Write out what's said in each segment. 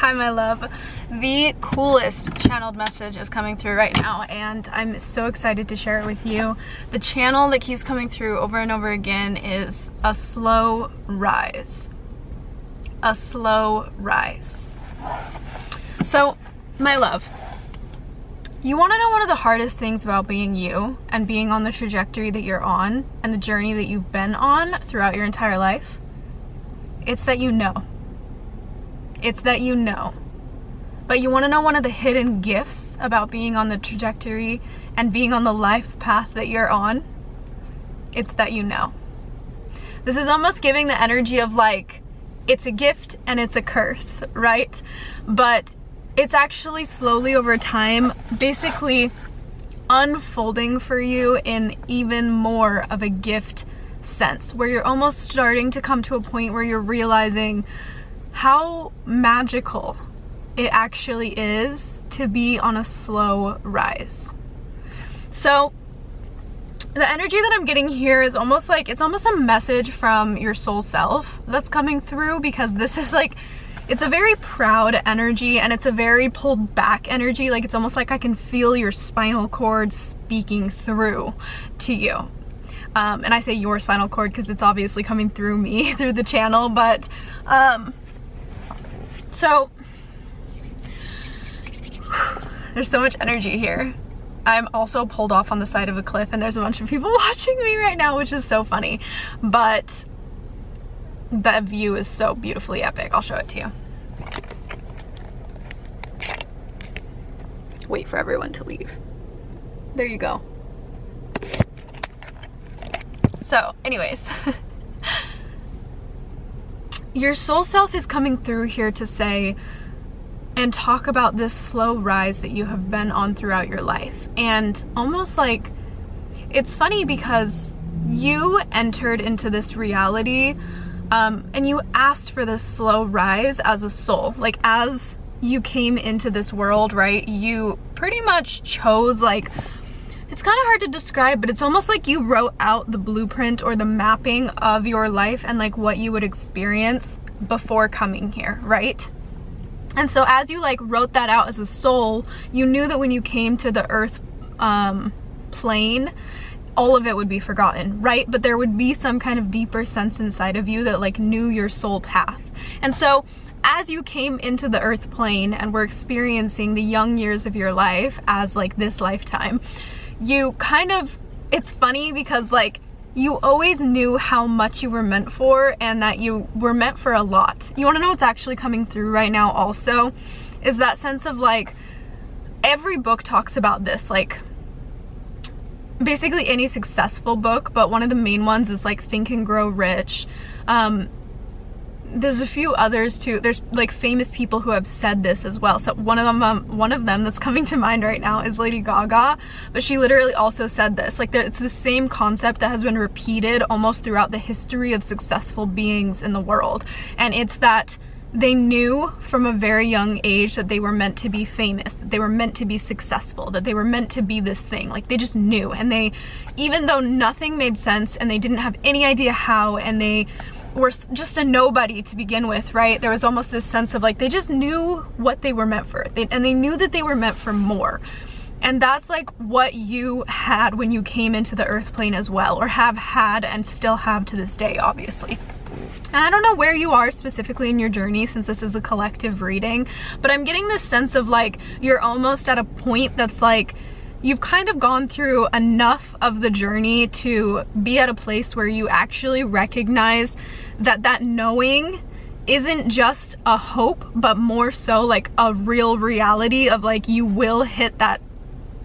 Hi, my love. The coolest channeled message is coming through right now, and I'm so excited to share it with you. The channel that keeps coming through over and over again is a slow rise. A slow rise. So, my love, you want to know one of the hardest things about being you and being on the trajectory that you're on and the journey that you've been on throughout your entire life? It's that you know. It's that you know. But you want to know one of the hidden gifts about being on the trajectory and being on the life path that you're on? It's that you know. This is almost giving the energy of like, it's a gift and it's a curse, right? But it's actually slowly over time, basically unfolding for you in even more of a gift sense, where you're almost starting to come to a point where you're realizing how magical it actually is to be on a slow rise. So the energy that I'm getting here is almost like, it's almost a message from your soul self that's coming through, because this is like, it's a very proud energy and it's a very pulled back energy. Like, it's almost like I can feel your spinal cord speaking through to you. And I say your spinal cord because it's obviously coming through me, through the channel, but so there's so much energy here. I'm also pulled off on the side of a cliff and there's a bunch of people watching me right now, which is so funny, but that view is so beautifully epic. I'll show it to you. Wait for everyone to leave. There you go. So anyways, your soul self is coming through here to say and talk about this slow rise that you have been on throughout your life. And almost like, it's funny because you entered into this reality and you asked for this slow rise as a soul. Like, as you came into this world, right, you pretty much chose, like, it's kind of hard to describe, but it's almost like you wrote out the blueprint or the mapping of your life and like what you would experience before coming here, right? And so as you like wrote that out as a soul, you knew that when you came to the earth plane, all of it would be forgotten, right? But there would be some kind of deeper sense inside of you that like knew your soul path. And so as you came into the earth plane and were experiencing the young years of your life as like this lifetime, you kind of, it's funny because like you always knew how much you were meant for and that you were meant for a lot. You want to know what's actually coming through right now also is that sense of like, every book talks about this, like basically any successful book, but one of the main ones is like Think and Grow Rich. There's a few others too. There's like famous people who have said this as well. So one of them that's coming to mind right now is Lady Gaga, but she literally also said this. Like, it's the same concept that has been repeated almost throughout the history of successful beings in the world. And it's that they knew from a very young age that they were meant to be famous, that they were meant to be successful, that they were meant to be this thing. Like, they just knew. And they, even though nothing made sense and they didn't have any idea how, and they were just a nobody to begin with, right? There was almost this sense of like, they just knew what they were meant for, and they knew that they were meant for more. And that's like what you had when you came into the earth plane as well, or have had and still have to this day, obviously. And I don't know where you are specifically in your journey, since this is a collective reading, but I'm getting this sense of like, you're almost at a point that's like, you've kind of gone through enough of the journey to be at a place where you actually recognize that that knowing isn't just a hope, but more so like a real reality of like, you will hit that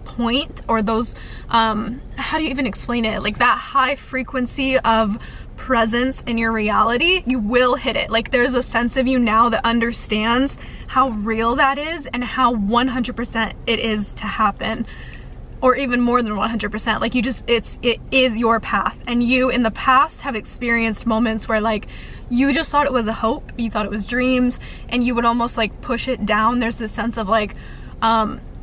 point, or those, how do you even explain it? Like that high frequency of presence in your reality, you will hit it. Like, there's a sense of you now that understands how real that is and how 100% it is to happen. Or even more than 100%. Like, you just, it is your path. And you in the past have experienced moments where like, you just thought it was a hope, you thought it was dreams, and you would almost like push it down. There's this sense of like,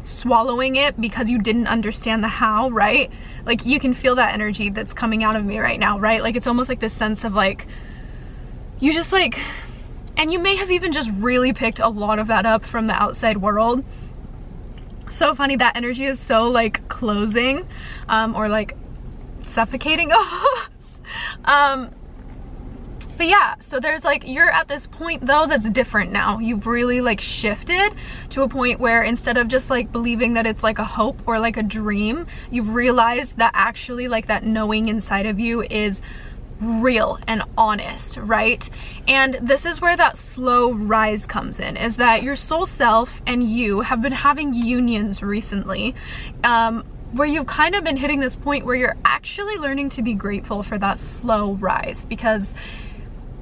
swallowing it because you didn't understand the how, right? Like, you can feel that energy that's coming out of me right now, right? Like, it's almost like this sense of like, you just like, And you may have even just really picked a lot of that up from the outside world. So funny, that energy is so like closing, or like suffocating almost. But yeah, so there's like, you're at this point though that's different now. You've really like shifted to a point where instead of just like believing that it's like a hope or like a dream, you've realized that actually like that knowing inside of you is real and honest, right? And this is where that slow rise comes in, is that your soul self and you have been having unions recently, where you've kind of been hitting this point where you're actually learning to be grateful for that slow rise. Because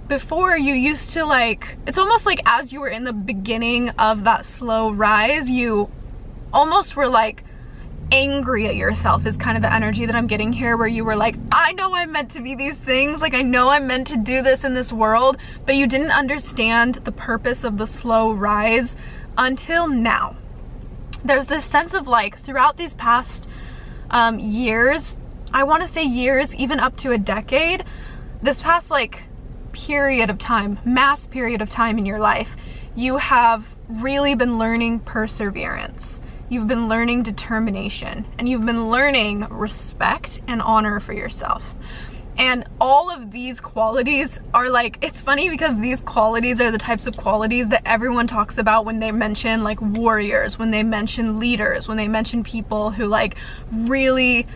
before, you used to like, it's almost like as you were in the beginning of that slow rise, you almost were like angry at yourself, is kind of the energy that I'm getting here, where you were like, I know I'm meant to be these things, like I know I'm meant to do this in this world, but you didn't understand the purpose of the slow rise until now. There's this sense of like, throughout these past years, I want to say years, even up to a decade, this past like period of time, mass period of time in your life, you have really been learning perseverance. You've been learning determination, and you've been learning respect and honor for yourself. And all of these qualities are like, it's funny because these qualities are the types of qualities that everyone talks about when they mention like warriors, when they mention leaders, when they mention people who like really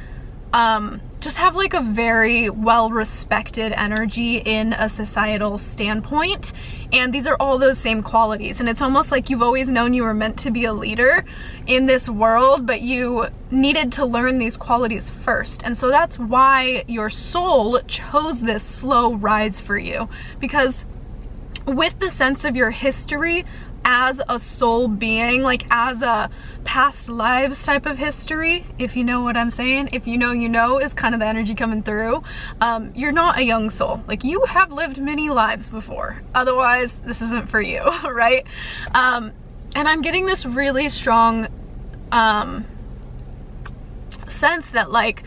just have like a very well respected energy in a societal standpoint. And these are all those same qualities. And it's almost like you've always known you were meant to be a leader in this world, but you needed to learn these qualities first. And so that's why your soul chose this slow rise for you, because with the sense of your history as a soul being, like as a past lives type of history, if you know what I'm saying, if you know, is kind of the energy coming through. You're not a young soul. Like, you have lived many lives before. Otherwise, this isn't for you, right? And I'm getting this really strong sense that like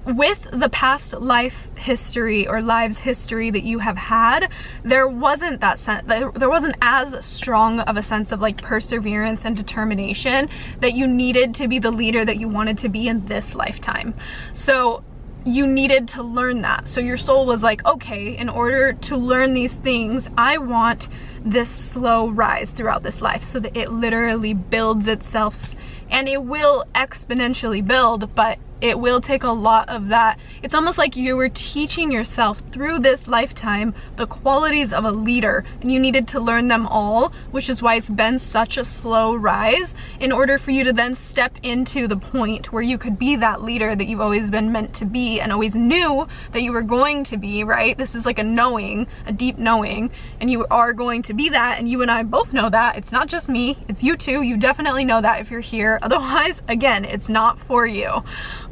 with the past life history or lives history that you have had, there wasn't that sense, there wasn't as strong of a sense of like perseverance and determination that you needed to be the leader that you wanted to be in this lifetime. So you needed to learn that. So your soul was like, okay, in order to learn these things, I want this slow rise throughout this life so that it literally builds itself, and it will exponentially build, but it will take a lot of that. It's almost like you were teaching yourself through this lifetime the qualities of a leader, and you needed to learn them all, which is why it's been such a slow rise, in order for you to then step into the point where you could be that leader that you've always been meant to be and always knew that you were going to be, right? This is like a knowing, a deep knowing, and you are going to be that, and you and I both know that. It's not just me, it's you too. You definitely know that if you're here. Otherwise, again, it's not for you.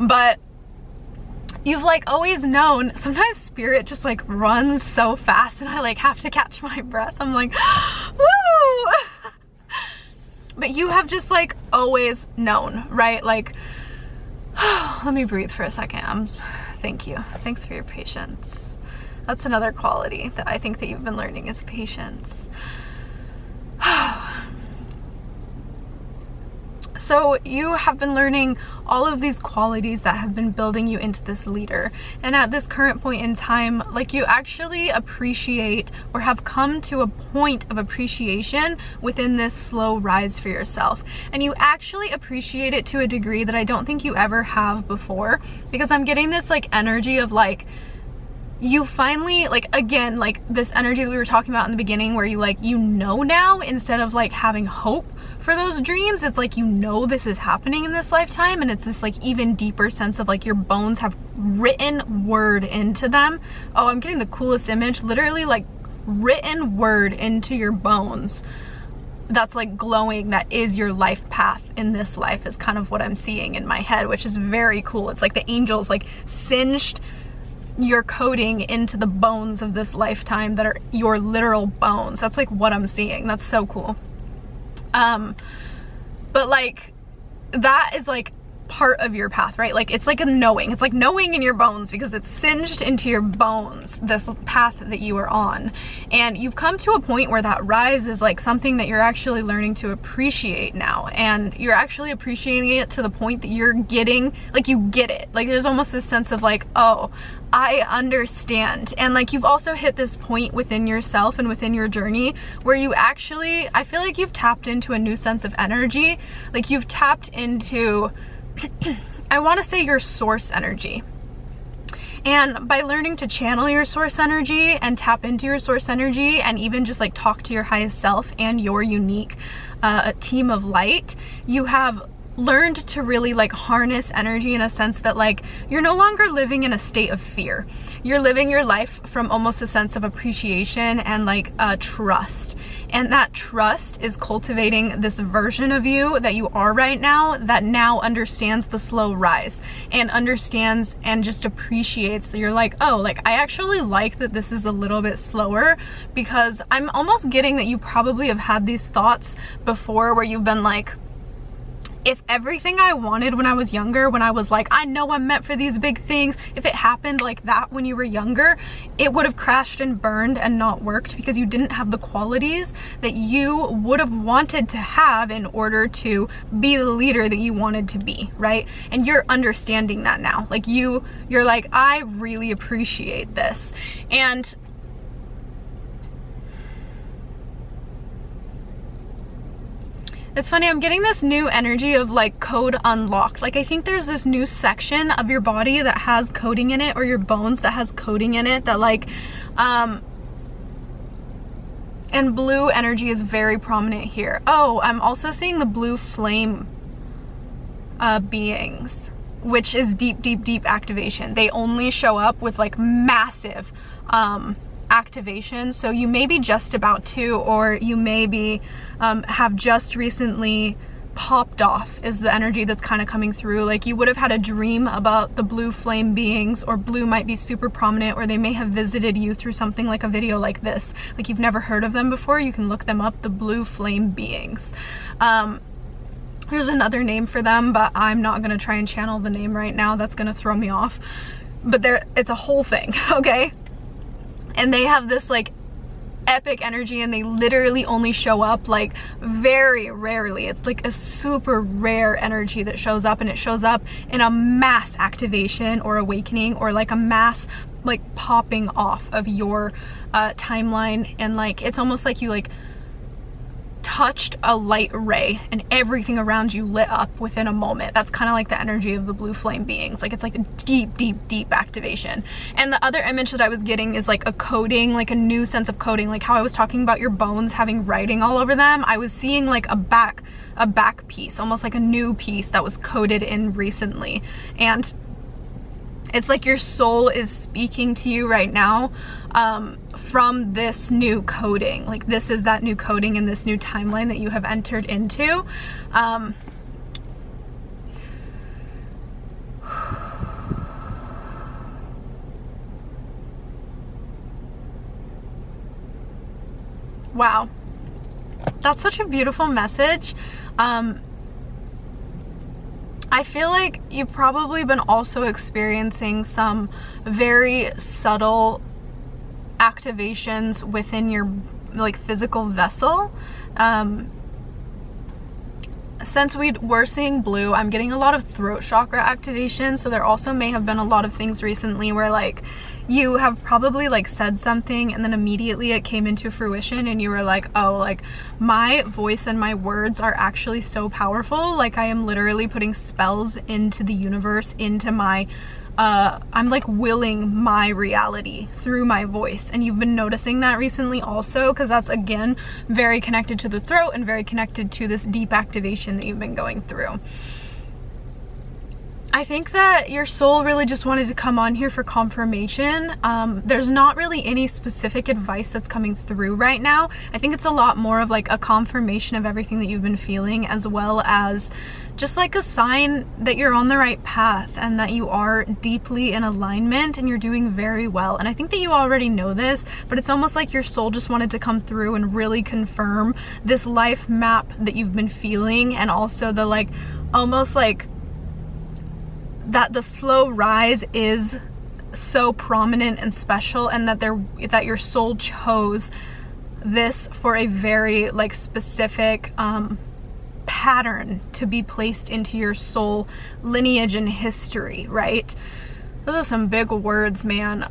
But you've like always known. Sometimes spirit just like runs so fast and I like have to catch my breath. I'm like, woo! But you have just like always known, right? Like, let me breathe for a second. Thank you. Thanks for your patience. That's another quality that I think that you've been learning, is patience. So you have been learning all of these qualities that have been building you into this leader. And at this current point in time, like, you actually appreciate or have come to a point of appreciation within this slow rise for yourself. And you actually appreciate it to a degree that I don't think you ever have before, because I'm getting this like energy of like, you finally, like, again, like this energy that we were talking about in the beginning, where you like, you know now, instead of like having hope for those dreams, it's like, you know, this is happening in this lifetime, and it's this like even deeper sense of like your bones have written word into them. Oh, I'm getting the coolest image, literally like written word into your bones that's like glowing, that is your life path in this life, is kind of what I'm seeing in my head, which is very cool. It's like the angels like singed your coding into the bones of this lifetime that are your literal bones. That's like what I'm seeing. That's so cool. But like, that is like part of your path, right? Like it's like a knowing. It's like knowing in your bones because it's singed into your bones, this path that you are on. And you've come to a point where that rise is like something that you're actually learning to appreciate now. And you're actually appreciating it to the point that you're getting, like you get it. Like there's almost this sense of like, oh, I understand. And like you've also hit this point within yourself and within your journey where you actually, I feel like you've tapped into a new sense of energy. Like you've tapped into, I want to say, your source energy. And by learning to channel your source energy and tap into your source energy and even just like talk to your highest self and your unique team of light, you have learned to really like harness energy in a sense that like you're no longer living in a state of fear. You're living your life from almost a sense of appreciation and like trust. And that trust is cultivating this version of you that you are right now that now understands the slow rise and understands and just appreciates that you're like, oh, like I actually like that this is a little bit slower, because I'm almost getting that you probably have had these thoughts before where you've been like, if everything I wanted when I was younger, when I was like, I know I'm meant for these big things, if it happened like that when you were younger, it would have crashed and burned and not worked because you didn't have the qualities that you would have wanted to have in order to be the leader that you wanted to be, right? And you're understanding that now. Like you're like, I really appreciate this. And it's funny, I'm getting this new energy of like code unlocked. Like I think there's this new section of your body that has coding in it, or your bones that has coding in it, that like, and blue energy is very prominent here. Oh, I'm also seeing the blue flame beings, which is deep, deep, deep activation. They only show up with like massive activation. So you may be just about to, or you may be have just recently popped off, is the energy that's kind of coming through. Like you would have had a dream about the blue flame beings, or blue might be super prominent, or they may have visited you through something like a video like this. Like you've never heard of them before, you can look them up, the blue flame beings. There's another name for them, but I'm not gonna try and channel the name right now. That's gonna throw me off. But it's a whole thing, okay? And they have this like epic energy, and they literally only show up like very rarely. It's like a super rare energy that shows up, and it shows up in a mass activation or awakening, or like a mass like popping off of your timeline. And like it's almost like you like touched a light ray and everything around you lit up within a moment. That's kind of like the energy of the blue flame beings. Like it's like a deep, deep, deep activation. And the other image that I was getting is like a coding, like a new sense of coding, like how I was talking about your bones having writing all over them. I was seeing like a back piece, almost like a new piece that was coded in recently. And it's like your soul is speaking to you right now from this new coding. Like this is that new coding in this new timeline that you have entered into. Wow. That's such a beautiful message. I feel like you've probably been also experiencing some very subtle activations within your like physical vessel. Since we're seeing blue, I'm getting a lot of throat chakra activation. So there also may have been a lot of things recently where like you have probably like said something and then immediately it came into fruition and you were like, oh, like my voice and my words are actually so powerful. Like I am literally putting spells into the universe, into my I'm like willing my reality through my voice. And you've been noticing that recently also, because that's again very connected to the throat and very connected to this deep activation that you've been going through. I think that your soul really just wanted to come on here for confirmation. There's not really any specific advice that's coming through right now. I think it's a lot more of like a confirmation of everything that you've been feeling, as well as just like a sign that you're on the right path and that you are deeply in alignment and you're doing very well. And I think that you already know this, but it's almost like your soul just wanted to come through and really confirm this life map that you've been feeling, and also the like almost like that the slow rise is so prominent and special, and that your soul chose this for a very like specific pattern to be placed into your soul lineage and history, right? Those are some big words, man.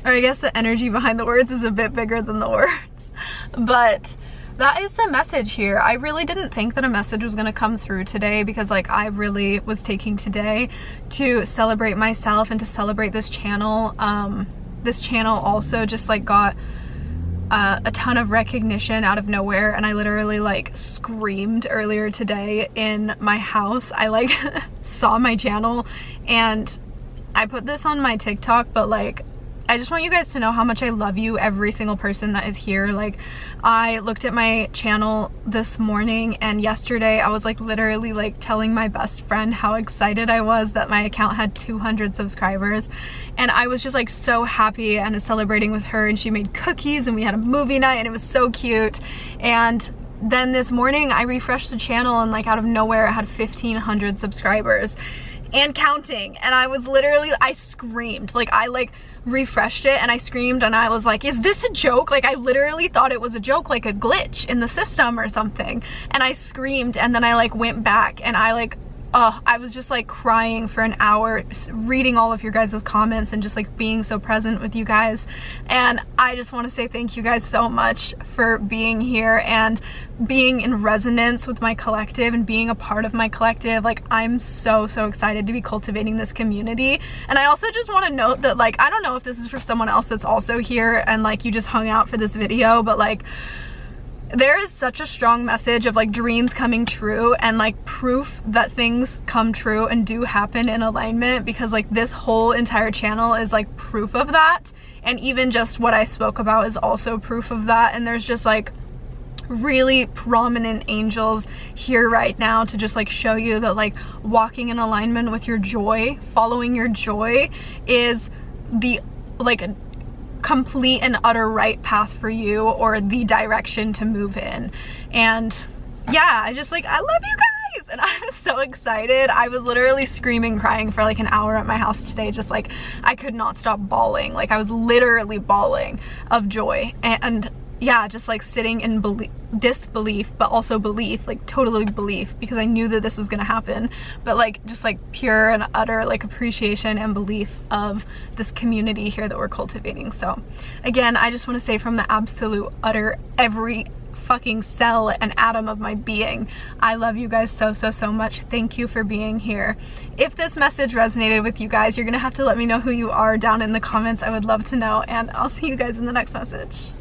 Or I guess the energy behind the words is a bit bigger than the words. But that is the message here. I really didn't think that a message was gonna come through today, because like I really was taking today to celebrate myself and to celebrate this channel. This channel also just like got a ton of recognition out of nowhere, and I literally like screamed earlier today in my house. I like saw my channel, and I put this on my TikTok, but like I just want you guys to know how much I love you, every single person that is here. Like, I looked at my channel this morning, and yesterday I was like literally like telling my best friend how excited I was that my account had 200 subscribers, and I was just like so happy and celebrating with her, and she made cookies and we had a movie night and it was so cute. And then this morning I refreshed the channel, and like out of nowhere it had 1,500 subscribers and counting, and I was literally, I screamed. Like I like refreshed it and I screamed, and I was like, is this a joke? Like I literally thought it was a joke, like a glitch in the system or something, and I screamed. And then I like went back, and I like I was just like crying for an hour reading all of your guys' comments and just like being so present with you guys. And I just want to say thank you guys so much for being here and being in resonance with my collective and being a part of my collective. Like I'm so excited to be cultivating this community. And I also just want to note that like I don't know if this is for someone else that's also here and like you just hung out for this video, but like there is such a strong message of like dreams coming true and like proof that things come true and do happen in alignment, because like this whole entire channel is like proof of that, and even just what I spoke about is also proof of that. And there's just like really prominent angels here right now to just like show you that like walking in alignment with your joy, following your joy, is the like complete and utter right path for you, or the direction to move in. And yeah, I just like, I love you guys, and I'm so excited. I was literally screaming, crying for like an hour at my house today, just like I could not stop bawling. Like I was literally bawling of joy. And yeah, just like sitting in disbelief, but also belief, like totally belief, because I knew that this was gonna happen, but like just like pure and utter like appreciation and belief of this community here that we're cultivating. So again, I just want to say from the absolute utter every fucking cell and atom of my being, I love you guys so much. Thank you for being here. If this message resonated with you guys, you're gonna have to let me know who you are down in the comments. I would love to know, and I'll see you guys in the next message.